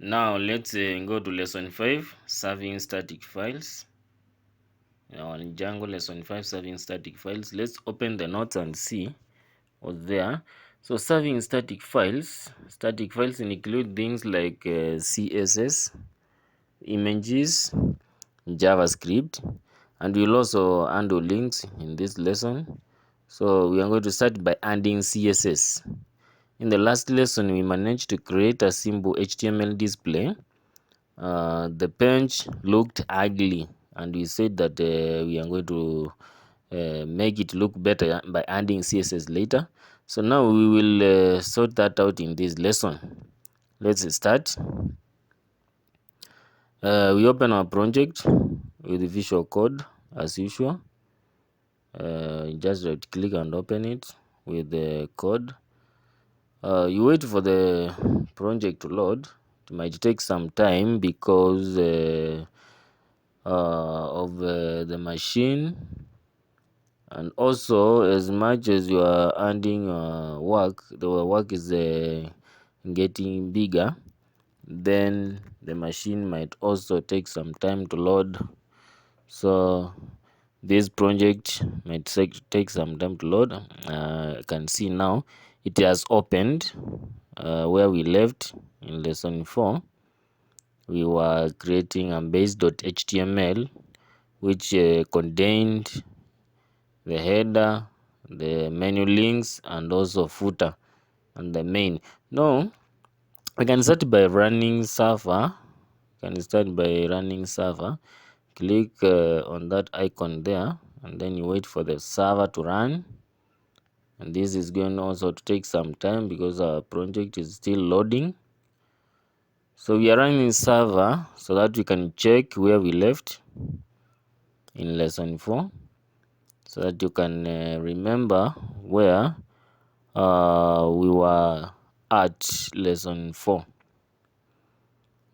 Now let's go to lesson 5, serving static files. Now in Django lesson 5, serving static files. Let's open the notes and see what's there. So serving static files include things like CSS, images, JavaScript, and we'll also handle links in this lesson. So we are going to start by adding CSS. In the last lesson, we managed to create a simple HTML display. The page looked ugly, and we said that we are going to make it look better by adding CSS later. So now we will sort that out in this lesson. Let's start. We open our project with Visual Code as usual. Just right click and open it with the code. You wait for the project to load. It might take some time because of the machine, and also as much as you are adding work, the work is getting bigger, then the machine might also take some time to load. So this project might take some time to load. I can see now it has opened where we left in lesson 4. We were creating a base.html which contained the header, the menu links, and also footer and the main. Now we can start by running server. Click on that icon there, and then you wait for the server to run. And this is going also to take some time because our project is still loading. So we are running server so that we can check where we left in lesson 4, so that you can remember where we were at lesson 4.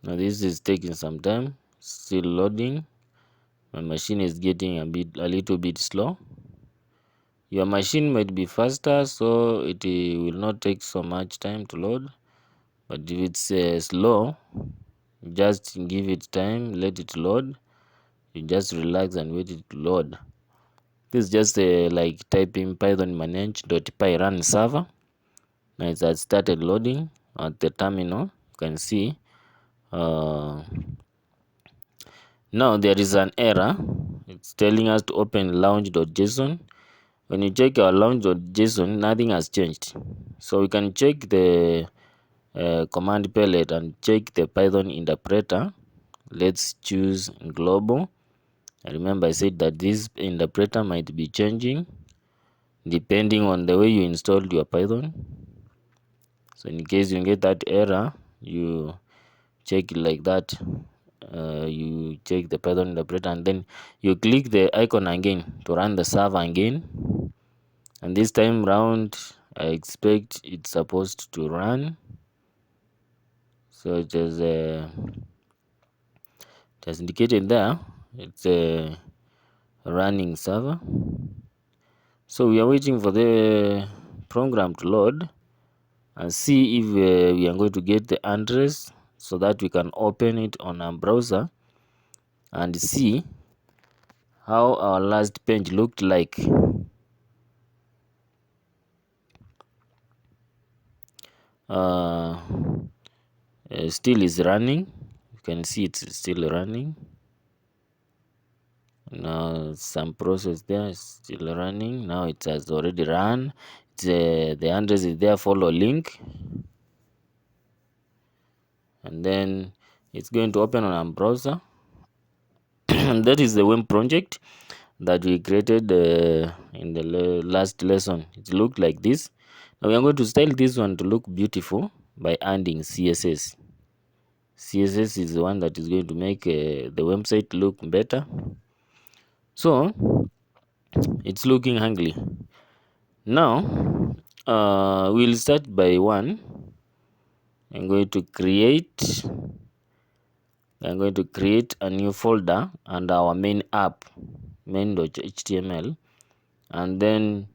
Now this is taking some time, still loading. My machine is getting a little bit slow. Your machine might be faster, so it will not take so much time to load. But if it's slow, just give it time, let it load. You just relax and wait it to load. This is just like typing python manage.py run server. Now it has started loading at the terminal. You can see now there is an error. It's telling us to open launch.json. When you check our launch.json, nothing has changed. So we can check the command palette and check the Python interpreter. Let's choose global. Remember I said that this interpreter might be changing depending on the way you installed your Python. So in case you get that error, you check it like that. You check the Python interpreter, and then you click the icon again to run the server again. And this time round, I expect it's supposed to run. So it is indicated there. It's a running server. So we are waiting for the program to load and see if we are going to get the address, so that we can open it on our browser and see how our last page looked like. Still is running. You can see it's still running. Now some process there is still running. Now it has already run. It's, the address is there, follow link, and then it's going to open on our browser. And that is the web project that we created in the last lesson. It looked like this. Now we are going to style this one to look beautiful by adding CSS. CSS is the one that is going to make the website look better. So it's looking ugly. Now we'll start by one. I'm going to create a new folder under our main app, main.html, and then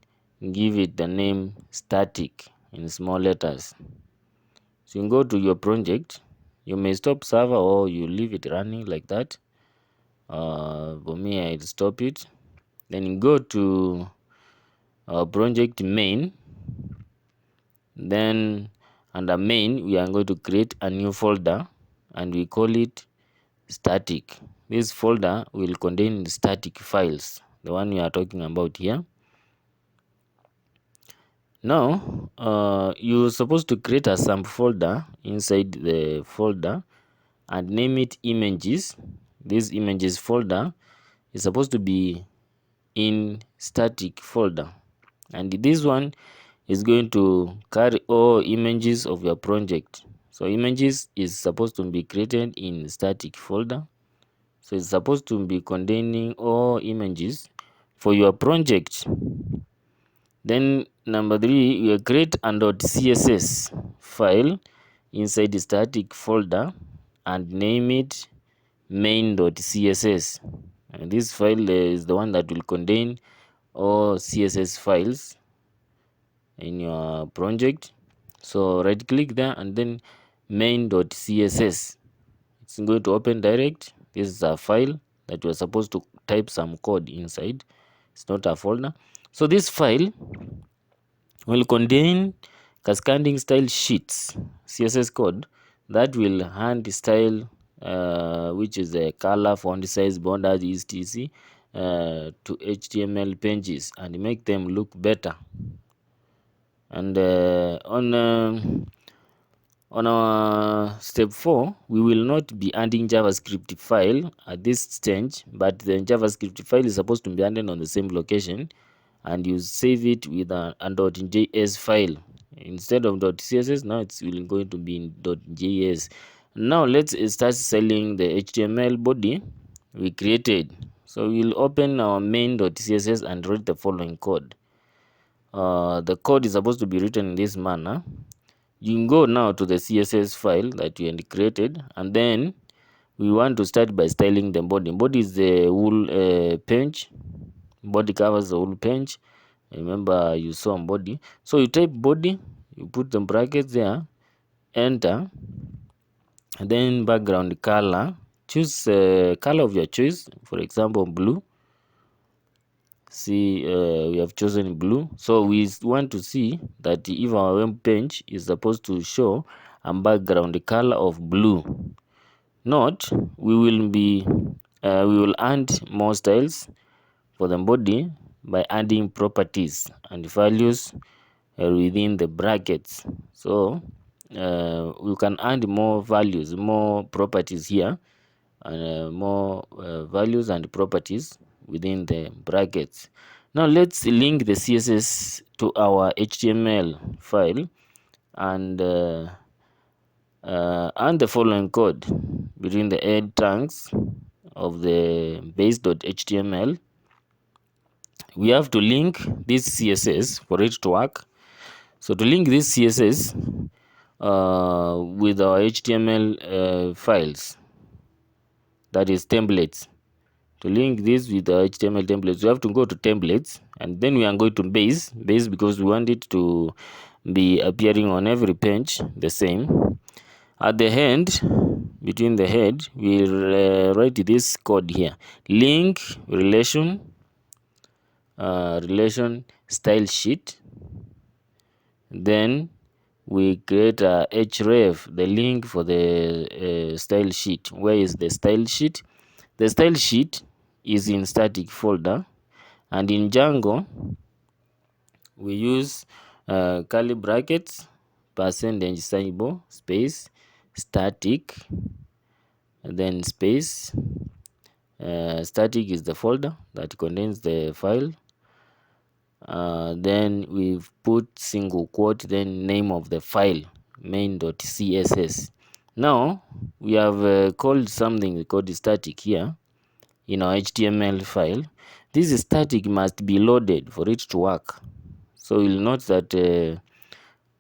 give it the name static in small letters. So you can go to your project, You may stop server or you leave it running like that. For me, I'll stop it. Then go to our project main. Then under main, we are going to create a new folder and we call it static. This folder will contain static files, the one we are talking about here. Now, you're supposed to create a sub folder inside the folder and name it images. This images folder is supposed to be in static folder, and this one is going to carry all images of your project. So images is supposed to be created in static folder, so it's supposed to be containing all images for your project. Then number 3, you create a .css file inside the static folder and name it main.css. And this file is the one that will contain all CSS files in your project. So right click there and then main.css. It's going to open direct. This is a file that you're supposed to type some code inside. It's not a folder. So this file will contain cascading style sheets, CSS code that will hand style, which is a color, font size, borders, etc. To HTML pages and make them look better. And on our step 4, we will not be adding JavaScript file at this stage, but the JavaScript file is supposed to be added on the same location, and you save it with a .js file instead of .css. Now it's going to be in .js. Now let's start selling the HTML body we created. So we'll open our main.css and write the following code. The code is supposed to be written in this manner. You can go now to the CSS file that you had created, and then we want to start by styling the body. Body is the whole page. Body covers the whole page. Remember, you saw on body. So you type body, you put the brackets there, enter, and then background color. Choose color of your choice. For example, blue. See, we have chosen blue. So we want to see that if our web page is supposed to show a background color of blue. Note, we will add more styles for the body by adding properties and values within the brackets. So we can add more values, more properties here, and more values and properties within the brackets. Now let's link the CSS to our HTML file and the following code between the head tags of the base.html. We have to link this CSS for it to work. So to link this CSS with our HTML files, that is templates. To link this with the HTML templates, we have to go to templates, and then we are going to base because we want it to be appearing on every page the same. At the end, between the head, we'll write this code here: link relation style sheet. Then we create a href, the link for the style sheet. Where is the style sheet? The style sheet is in static folder, and in Django we use curly brackets, percentage symbol, space, static, and then space. Static is the folder that contains the file. Then we've put single quote, then name of the file, main.css. Now we have called something called static here in our HTML file. This static must be loaded for it to work. So you'll note that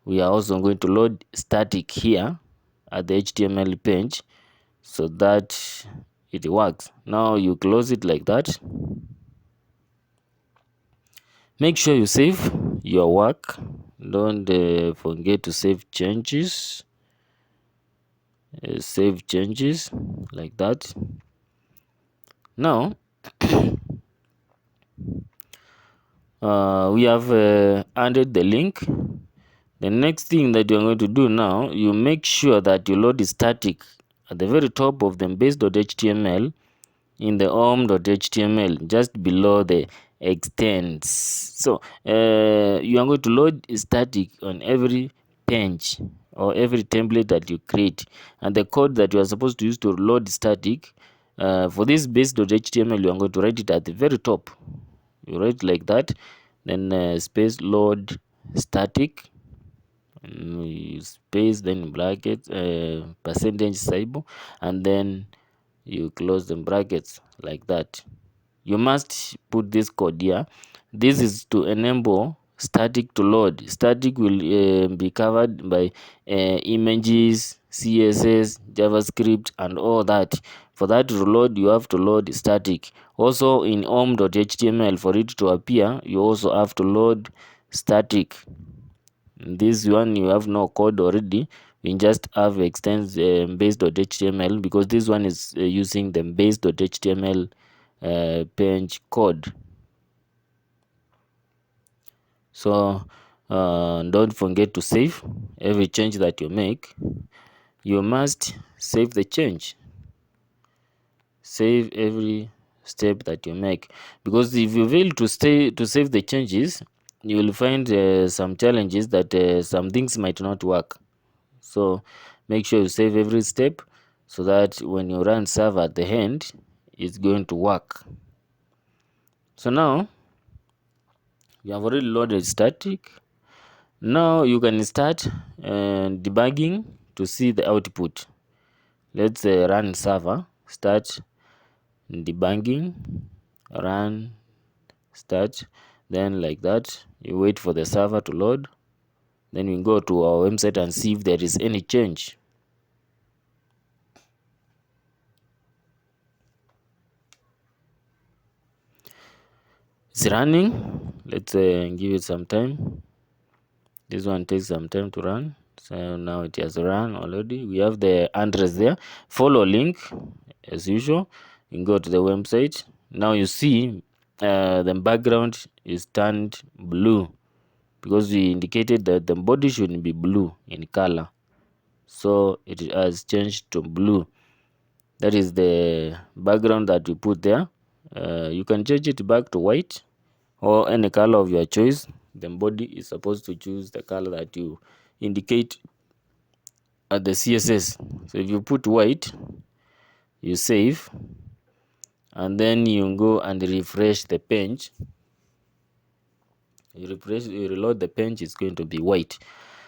we are also going to load static here at the HTML page so that it works. Now you close it like that. Make sure you save your work. Don't forget to save changes. save changes like that. Now we have added the link. The next thing that you're going to do now, you make sure that you load the static at the very top of the base.html in the home.html, just below the extends. So you are going to load static on every page or every template that you create, and the code that you are supposed to use to load static for this base.html, you are going to write it at the very top. You write like that, then space load static, space, then brackets, percentage symbol, and then you close the brackets like that. You must put this code here. This is to enable static to load. Static will be covered by images, CSS, JavaScript, and all that. For that to load, you have to load static. Also in home.html, for it to appear, you also have to load static. This one you have no code already, we just have extends base.html, because this one is using the base.html page code. So don't forget to save every change that you make. You must save the change. Save every step that you make, because if you fail to save the changes, you will find some challenges that some things might not work. So make sure you save every step, so that when you run server at the end, it's going to work. So now you have already loaded static. Now you can start debugging to see the output. Let's run server, start debugging, run, start, then like that you wait for the server to load, then we go to our website and see if there is any change. It's running. Let's give it some time. This one takes some time to run. So now it has run already. We have the address there. Follow link as usual. You can go to the website. Now you see the background is turned blue, because we indicated that the body should be blue in color. So it has changed to blue. That is the background that you put there. You can change it back to white or any color of your choice. The body is supposed to choose the color that you indicate at the CSS. So if you put white, you save, and then you go and refresh the page. You reload the page, it's going to be white.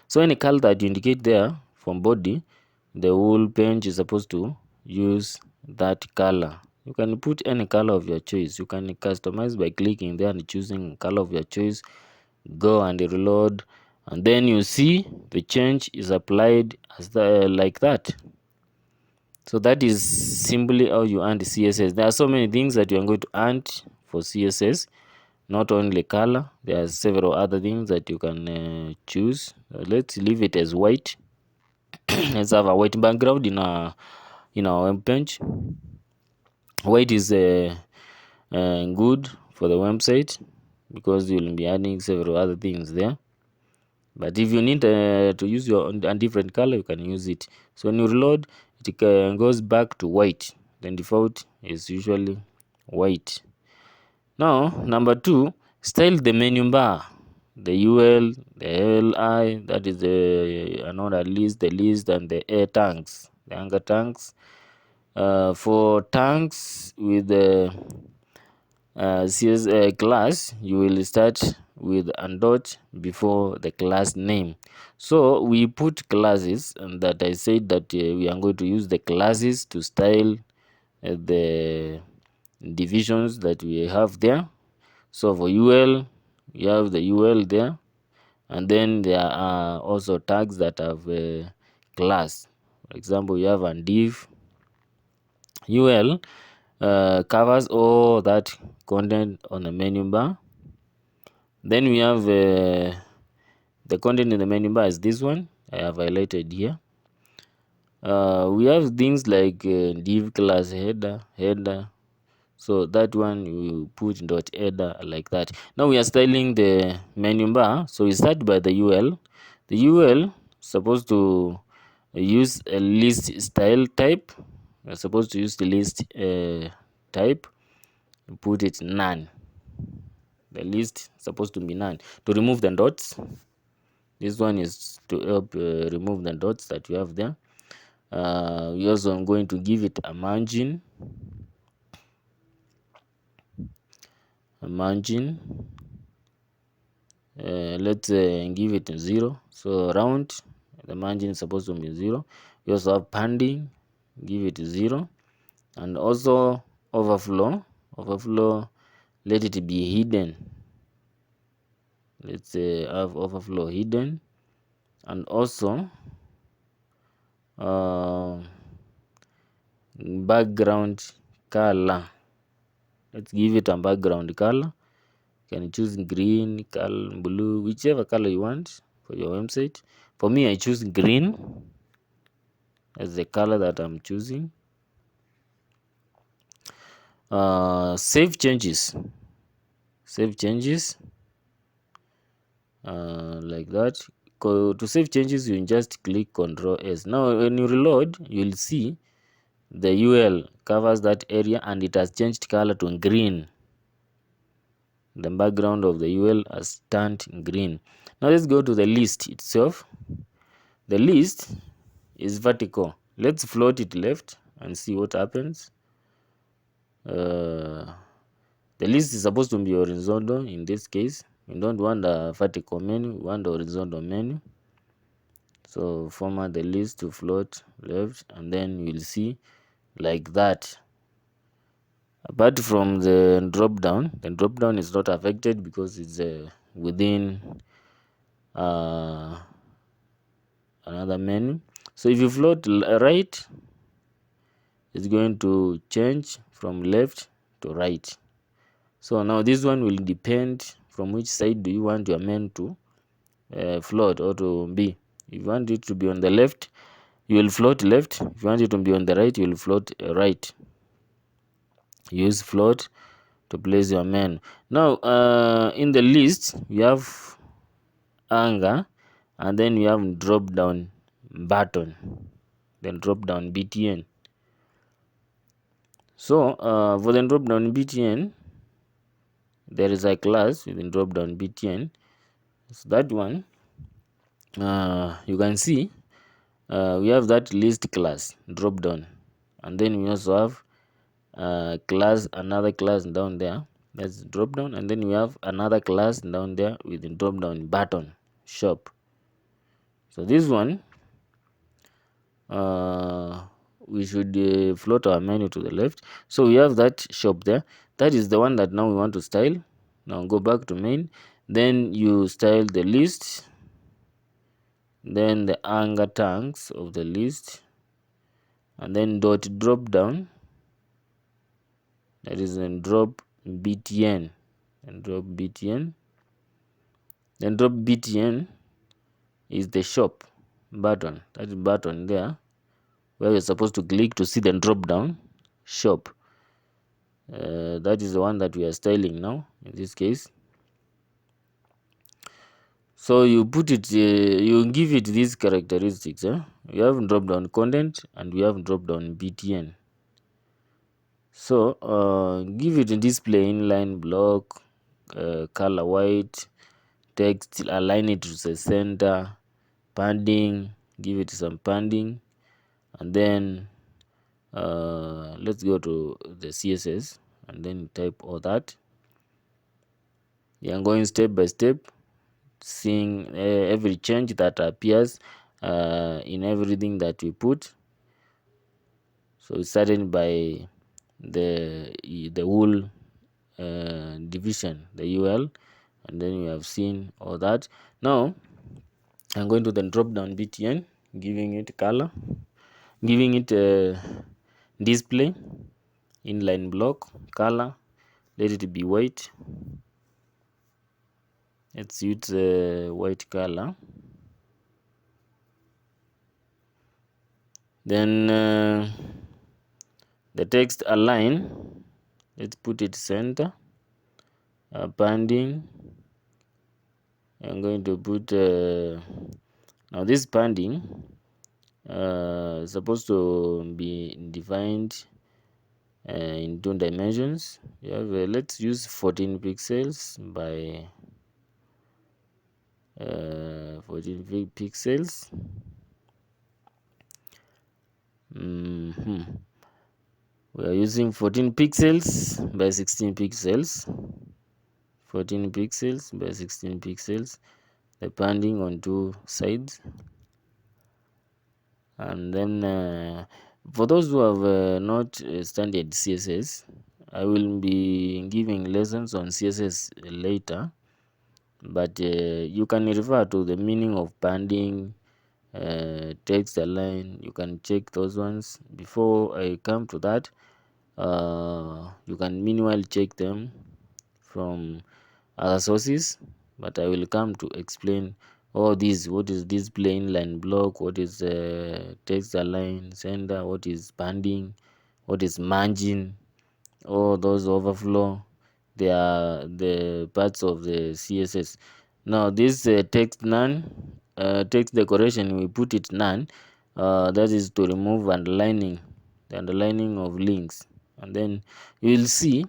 So any color that you indicate there from body, the whole page is supposed to use that color. You can put any color of your choice. You can customize by clicking there and choosing color of your choice. Go and reload, and then you see the change is applied as like that. So that is simply how you add CSS. There are so many things that you are going to add for CSS, not only color. There are several other things that you can choose. Let's leave it as white. Let's have a white background in our web page. White is good for the website, because you will be adding several other things there. But if you need to use a different color, you can use it. So when you reload, it goes back to white. The default is usually white. Now number 2, style the menu bar, the UL, the LI, that is another list, the list, and the air tanks, the anchor tanks. For tanks with the CS class, you will start with a dot before the class name. So we put classes, and that I said that we are going to use the classes to style the divisions that we have there. So for UL, we have the UL there, and then there are also tags that have a class. For example, you have a div. UL covers all that content on the menu bar. Then we have the content in the menu bar is this one I have highlighted here. We have things like div class header. So that one you put dot header like that. Now we are styling the menu bar. So we start by the UL. The UL supposed to use a list style type. We're supposed to use the list type. Put it none. The list supposed to be none. To remove the dots, this one is to help remove the dots that you have there. We also are going to give it a margin. Let's give it 0. So round, the margin is supposed to be 0. We also have padding, give it 0. And also overflow, let it be hidden. Let's have overflow hidden. And also background color, let's give it a background color. You can choose green, color, blue, whichever color you want for your website. For me, I choose green as the color that I'm choosing. Save changes like that. To save changes, you just click Ctrl S. Now when you reload, you'll see the UL covers that area and it has changed color to green. The background of the UL has turned green. Now let's go to the list itself. The list is vertical. Let's float it left and see what happens. The list is supposed to be horizontal in this case. We don't want a vertical menu, we want a horizontal menu. So format the list to float left, and then you'll see like that. Apart from the drop down, the drop down is not affected because it's within another menu. So if you float right, it's going to change from left to right. So now this one will depend from which side do you want your menu to float or to be. If you want it to be on the left, you will float left. If you want it to be on the right, you will float right. Use float to place your menu. Now in the list we have anchor, and then we have drop down button, then drop down btn. So for the drop down btn, there is a class within drop down btn. So that one you can see we have that list class drop down, and then we also have another class down there, that's drop down, and then we have another class down there with the drop down button shop. So this one we should float our menu to the left. So we have that shop there. That is the one that now we want to style. Now go back to main, then you style the list, then the anchor tags of the list, and then dot drop down, that is in drop btn, and drop btn. Then drop btn is the shop button, that button there where you're supposed to click to see the drop down shop. That is the one that we are styling now in this case. So you put it, you give it these characteristics. We have drop down content and we have drop down btn. So give it a display inline block, color white, text, align it to the center, padding, give it some padding, and then let's go to the CSS and then type all that. I'm going step by step, seeing every change that appears in everything that we put. So it's starting by the whole division, the UL, and then we have seen all that. Now I'm going to the drop down btn, giving it color, giving it display inline block, color, let it be white. Let's use white color. Then the text align, let's put it center. Padding, I'm going to put now this padding supposed to be defined in 2 dimensions. You have let's use 14 pixels by 14 pixels. We are using 14 pixels by 16 pixels. 14 pixels by 16 pixels, depending on 2 sides. And then for those who have not studied CSS, I will be giving lessons on CSS later, but you can refer to the meaning of padding, text align. You can check those ones. Before I come to that, you can meanwhile check them from other sources, but I will come to explain all these. What is this plain line block? What is text align, center? What is padding? What is margin? All those overflow, they are the parts of the CSS. Now this text none, text decoration, we put it none. That is to remove underlining, the underlining of links. And then you will see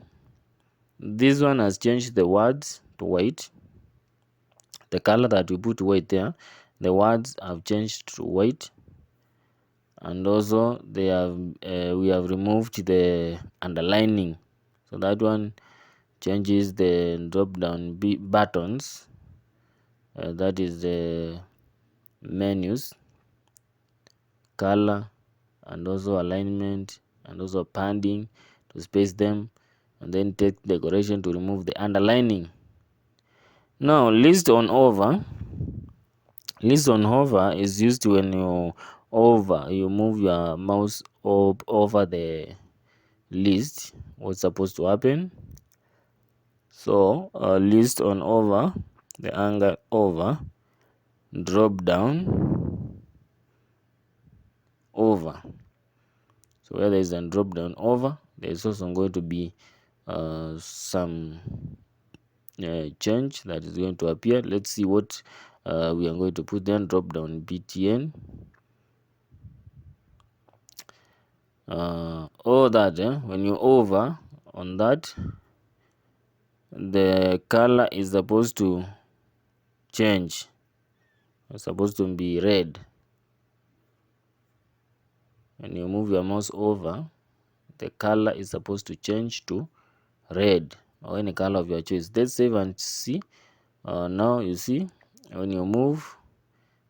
this one has changed the words to white. The color that we put white there, the words have changed to white. And also they have we have removed the underlining, so that one changes the drop down buttons, that is the menus, color, and also alignment, and also padding to space them, and then text decoration to remove the underlining. Now list on hover. List on hover is used when you move your mouse over the list. What's supposed to happen? So list on over, the angle over, drop down over. So where there is a drop down over, there is also going to be some change that is going to appear. Let's see what we are going to put. Then drop down btn, all that when you over on that, the color is supposed to change. It's supposed to be red. When you move your mouse over, the color is supposed to change to red or any color of your choice. Let's save and see. Now you see when you move,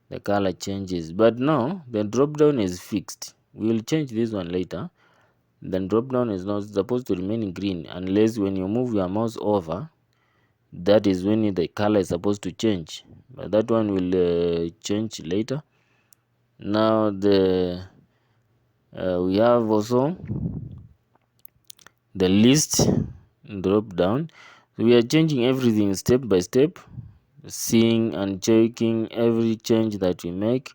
the color changes, but now the drop down is fixed. We will change this one later. The drop down is not supposed to remain green unless when you move your mouse over, that is when the color is supposed to change, but that one will change later. Now the we have also the list drop down. We are changing everything step by step, seeing and checking every change that we make,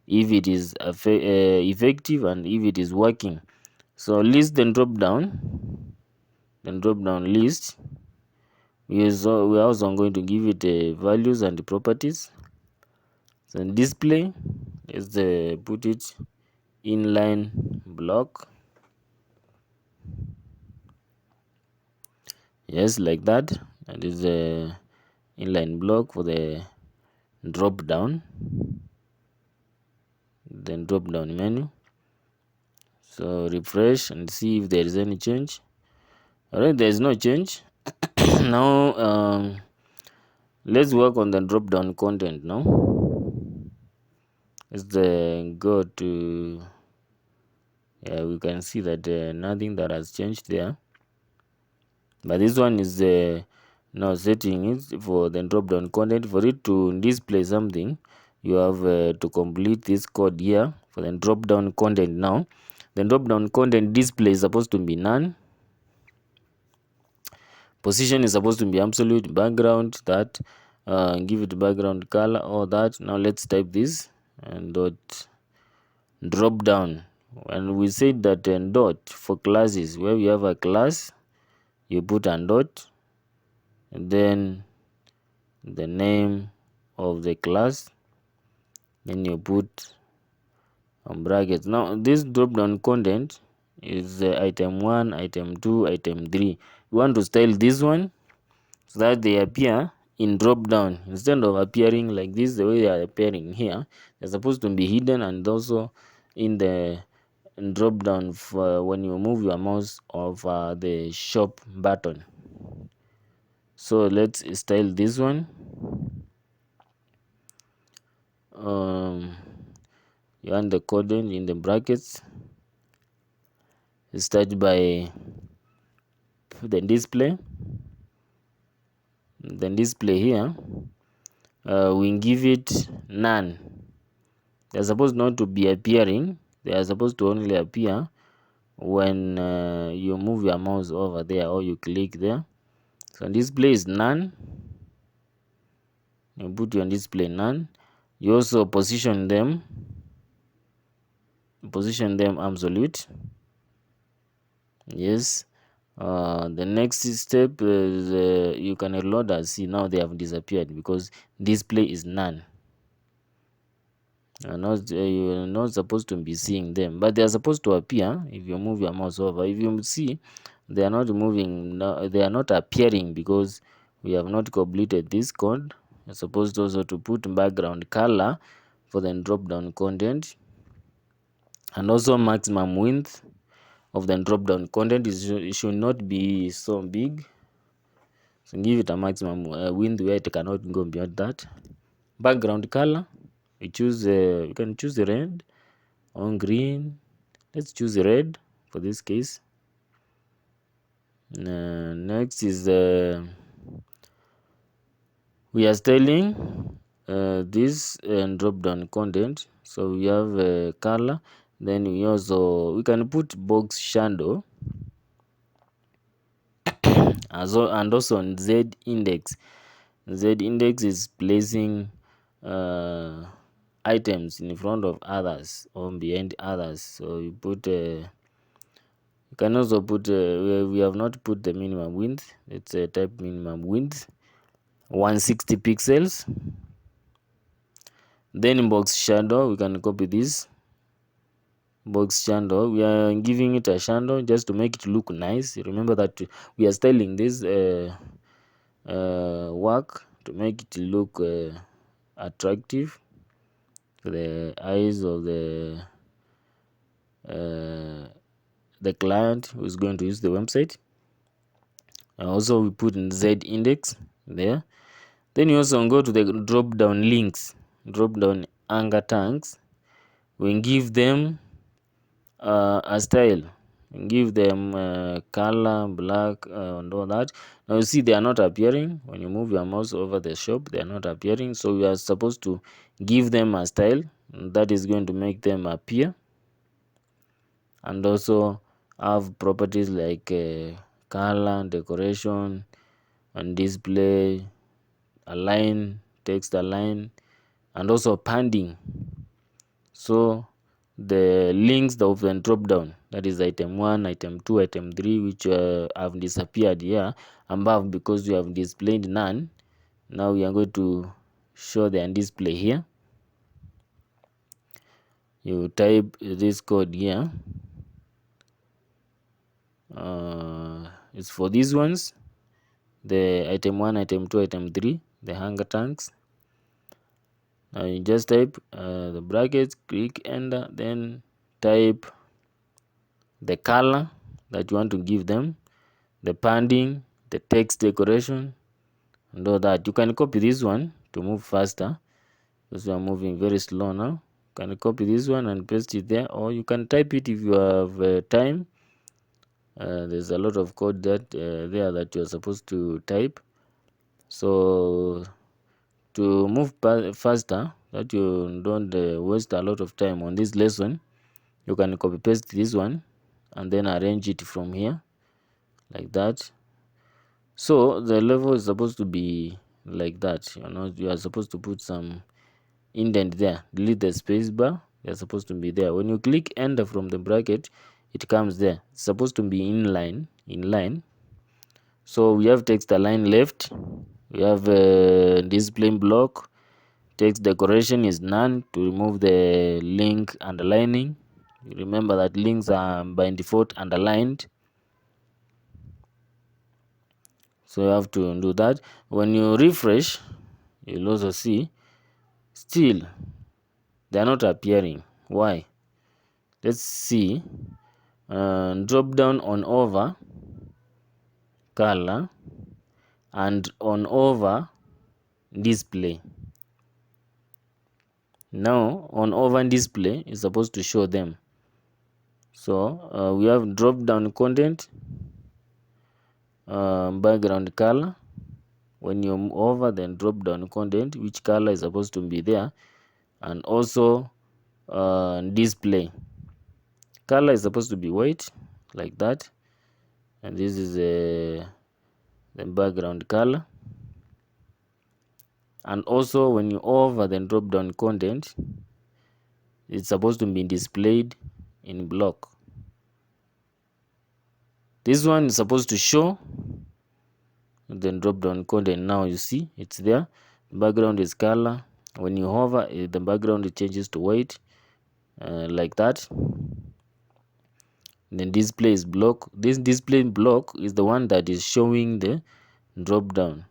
if it is effective and if it is working. So list then drop down, list. We are also going to give it values and properties. So display is put it inline block. Yes, like that. That is the inline block for the drop down, then drop down menu. So refresh and see if there is any change. Alright, there is no change. Now let's work on the drop down content. Now let's go to we can see that nothing that has changed there, but this one is now setting it for the drop down content. For it to display something, you have to complete this code here for the drop down content. Now the drop down content display is supposed to be none, position is supposed to be absolute, background that give it background color, all that. Now let's type this and dot drop down. And we said that dot for classes, where we have a class, you put a dot, and then the name of the class, then you put brackets. Now this drop down content is item 1, item 2, item 3. You want to style this one so that they appear in drop down instead of appearing like this, the way they are appearing here. They're supposed to be hidden and also in the drop down for when you move your mouse over the shop button. So let's style this one. You want the content in the brackets. Start by the display. The display here, we give it none. They're supposed not to be appearing. They are supposed to only appear when you move your mouse over there or you click there. So display is none. You put your display none. You also position them absolute. Yes. The next step is you can reload and see now they have disappeared because display is none. You're not supposed to be seeing them, but they are supposed to appear if you move your mouse over. If you see, they are not moving. No, they are not appearing because we have not completed this code. You're supposed also to put background color for the drop down content, and also maximum width of the drop down content it should not be so big. So give it a maximum width where it cannot go beyond that. Background color, we choose you can choose red on green. Let's choose red for this case. Next is we are styling this drop down content. So we have color, then we can put box shadow and also on Z index. Z index is placing items in front of others or behind others. So you put you can also put we have not put the minimum width. Let's type minimum width 160 pixels. Then in box shadow we can copy this box shadow. We are giving it a shadow just to make it look nice. Remember that we are styling this work to make it look attractive to the eyes of the client who is going to use the website. Also we put in Z index there. Then you also go to the drop down links, drop down anchor tags. We give them a style, give them color, black, and all that. Now you see they are not appearing. When you move your mouse over the shop, they are not appearing. So we are supposed to give them a style that is going to make them appear, and also have properties like color, decoration, and display, align, text align, and also padding. So the links of the drop down, that is item 1, item 2, item 3, which have disappeared here above because we have displayed none. Now we are going to show the display here. You type this code here. It's for these ones, the item 1, item 2, item 3, the hanger tags. Now you just type the brackets, click enter, then type the color that you want to give them, the padding, the text decoration, and all that. You can copy this one to move faster because we are moving very slow now. You can copy this one and paste it there, or you can type it if you have time. There's a lot of code that there that you're supposed to type. So to move faster, that you don't waste a lot of time on this lesson, you can copy paste this one and then arrange it from here like that. So the level is supposed to be like that. You are supposed to put some indent there. Delete the space bar, they're supposed to be there. When you click enter from the bracket, it comes there. It's supposed to be in line. So we have text align left, we have display block, text decoration is none to remove the link underlining. Remember that links are by default underlined, so you have to do that. When you refresh, you'll also see still they are not appearing. Why? Let's see. Drop down on over color and on over display. Now on over display is supposed to show them. So we have drop down content, background color. When you over, then drop down content, which color is supposed to be there, and also display color is supposed to be white like that, and this is the background color. And also when you over, then drop down content, it's supposed to be displayed in block. This one is supposed to show, then drop down content. Now you see it's there. Background is color. When you hover, the background changes to white, like that. Then display is block. This display block is the one that is showing the drop down.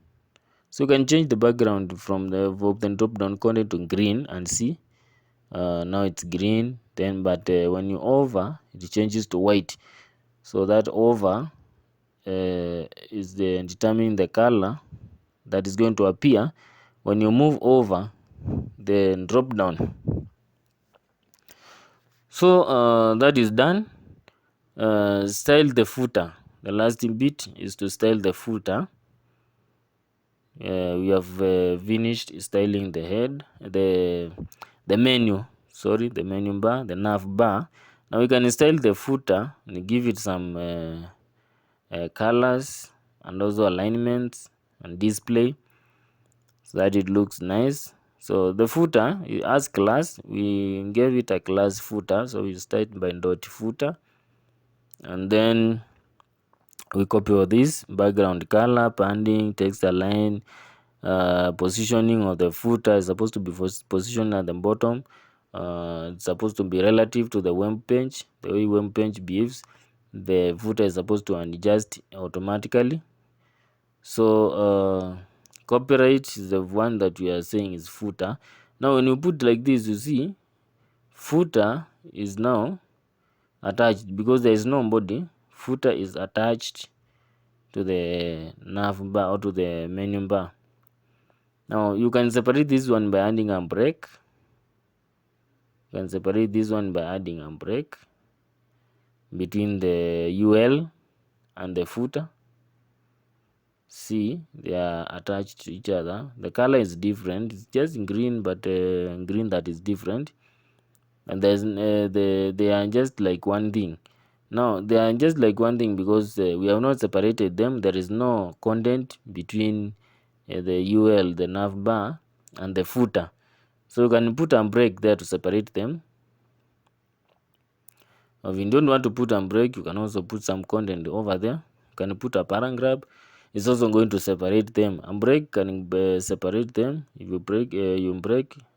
So you can change the background from the drop down content to green and see. Now it's green. Then but when you over, it changes to white. So that over is determining the color that is going to appear when you move over the drop down. So that is done. Style the footer. The last bit is to style the footer. We have finished styling the head, the menu, sorry, the menu bar, the nav bar. Now we can style the footer and give it some colors and also alignments and display so that it looks nice. So the footer as class, we gave it a class footer, so we start by dot footer, and then we copy all this background color, padding, text align, positioning of the footer is supposed to be positioned at the bottom. It's supposed to be relative to the web page. The way web page behaves, the footer is supposed to adjust automatically. So copyright is the one that we are saying is footer. Now when you put like this, you see footer is now attached because there is no body. Footer is attached to the nav bar or to the menu bar. Now you can separate this one by adding a break. You can separate this one by adding a break between the UL and the footer. See, they are attached to each other. The color is different. It's just green, but green that is different. And there's they are just like one thing. Now they are just like one thing because we have not separated them. There is no content between the UL, the nav bar, and the footer. So you can put a break there to separate them. If you don't want to put a break, you can also put some content over there. You can put a paragraph. It's also going to separate them. A break can separate them. If you break,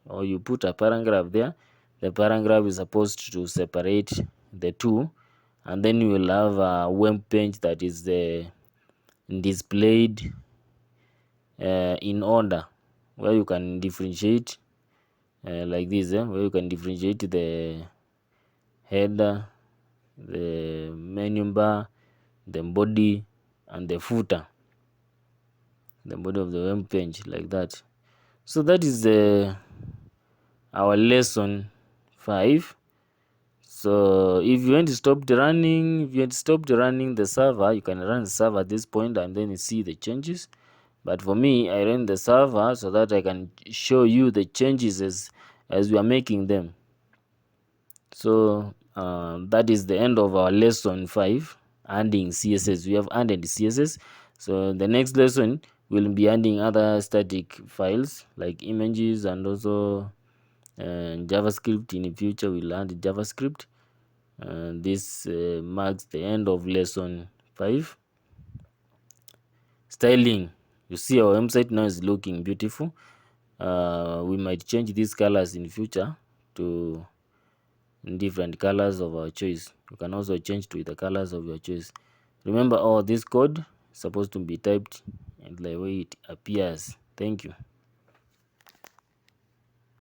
or you put a paragraph there. The paragraph is supposed to separate the two, and then you will have a web page that is displayed in order, where you can differentiate like this, where you can differentiate the header, the menu bar, the body, and the footer, the body of the web page, like that. So that is our lesson 5. So if you want to stop running, the server, you can run the server at this point and then you see the changes. But for me, I ran the server so that I can show you the changes as we are making them. So that is the end of our lesson 5, adding CSS. We have added CSS. So the next lesson will be adding other static files like images and also JavaScript. In the future we'll add JavaScript. This marks the end of lesson 5. Styling. You see our website now is looking beautiful. We might change these colors in future to different colors of our choice. You can also change to the colors of your choice. Remember, all this code is supposed to be typed and the way it appears. Thank you.